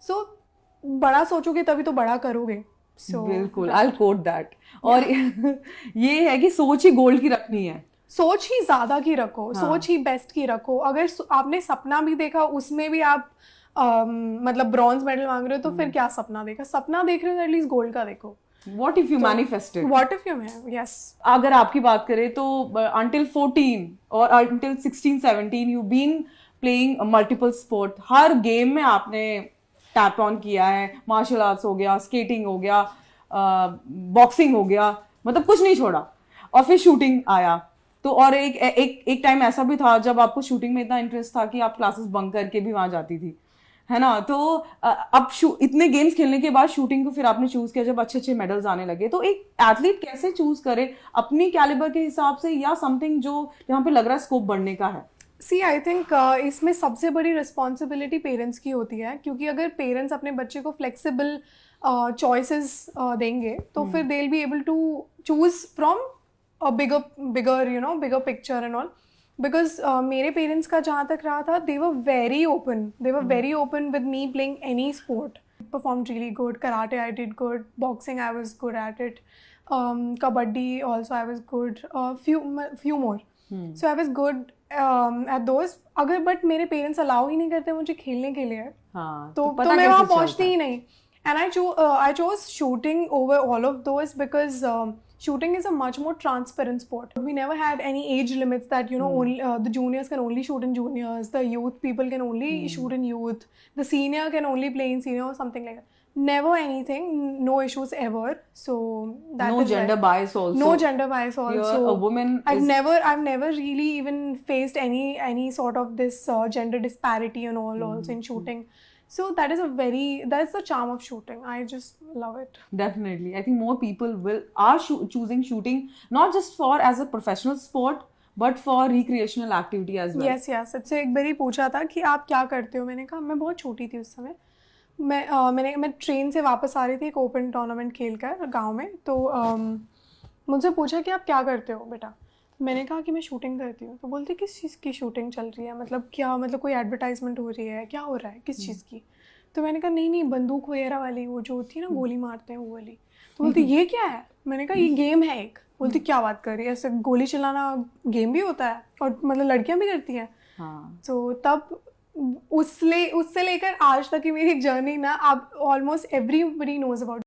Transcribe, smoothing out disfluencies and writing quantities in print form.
सो बड़ा सोचोगे तभी तो बड़ा करोगे। बिल्कुल, आई कोट दैट। और ये है कि सोच ही गोल्ड की रखनी है। सोच ही ज्यादा की रखो, सोच हाँ। ही बेस्ट की रखो। अगर आपने सपना भी देखा उसमें भी आप मतलब ब्रॉन्ज मेडल मांग रहे हो, तो फिर क्या सपना देखा? सपना देख रहे हो एटलीस्ट गोल्ड का देखो। व्हाट इफ यू तो मैनिफेस्टेड? व्हाट इफ यू है, यस। अगर आपकी बात करें तो अंटिल 14 और until 16 17 you been playing multiple sport, हर गेम में आपने टैप ऑन किया है। मार्शल आर्ट्स हो गया, स्केटिंग हो गया, बॉक्सिंग हो गया, मतलब कुछ नहीं छोड़ा। और फिर शूटिंग आया तो, और एक टाइम ऐसा भी था जब आपको शूटिंग में इतना इंटरेस्ट था कि आप क्लासेस बंक करके भी वहां जाती थी, है ना? तो अब इतने गेम्स खेलने के बाद शूटिंग को फिर आपने चूज किया जब अच्छे अच्छे मेडल्स आने लगे। तो एक एथलीट कैसे चूज करे अपनी कैलिबर के हिसाब से, या समथिंग जो जहाँ पे लग रहा है स्कोप बढ़ने का है? सी आई थिंक इसमें सबसे बड़ी रिस्पॉन्सिबिलिटी पेरेंट्स की होती है, क्योंकि अगर पेरेंट्स अपने बच्चे को फ्लेक्सिबल चॉइसेस देंगे तो फिर they will be able to choose from a bigger picture and all. Because मेरे पेरेंट्स का जहाँ तक रहा था, they were very open with me playing any sport. Performed really good. Karate I did good. Boxing I was good at it. Kabaddi also I was good. Few more. So I was good at those. अगर but मेरे parents allow ही नहीं करते मुझे खेलने के लिए, हाँ, तो पता मैं कैसे वहाँ चलता पहुँचती है? ही नहीं। And I chose shooting over all of those because shooting is a much more transparent sport. We never had any age limits that only the juniors can only shoot in juniors, the youth people can only shoot in youth, the senior can only play in senior or something like that. Never anything, no issues ever. So that No is gender where bias also. no gender bias Here also. a woman I've is never really even faced any sort of this gender disparity and all also in shooting. So that's the charm of shooting. I just love it. definitely. I think more people are choosing shooting not just for as a professional sport but for recreational activity as well. Yes yes, इससे एक बार ही पूछा था कि आप क्या करते हो, मैंने कहा मैं बहुत छोटी थी उस समय। मैं ट्रेन से वापस आ रही थी एक ओपन टूर्नामेंट खेल कर गाँव में, तो मुझसे पूछा कि आप क्या करते हो बेटा। मैंने कहा कि मैं शूटिंग करती हूँ। तो बोलती किस चीज़ की शूटिंग चल रही है, मतलब क्या, मतलब कोई एडवर्टाइजमेंट हो रही है, क्या हो रहा है, किस चीज़ की? तो मैंने कहा नहीं नहीं, बंदूक वगैरह वाली, वो जो होती है ना गोली मारते हैं वो वाली। तो बोलती ये क्या है? मैंने कहा ये गेम है एक। बोलती क्या बात कर रही है, ऐसे गोली चलाना गेम भी होता है और मतलब लड़कियां भी करती हैं? हाँ। तो तब उससे लेकर आज तक की मेरी जर्नी ना, अब ऑलमोस्ट एवरीबडी नोज अबाउट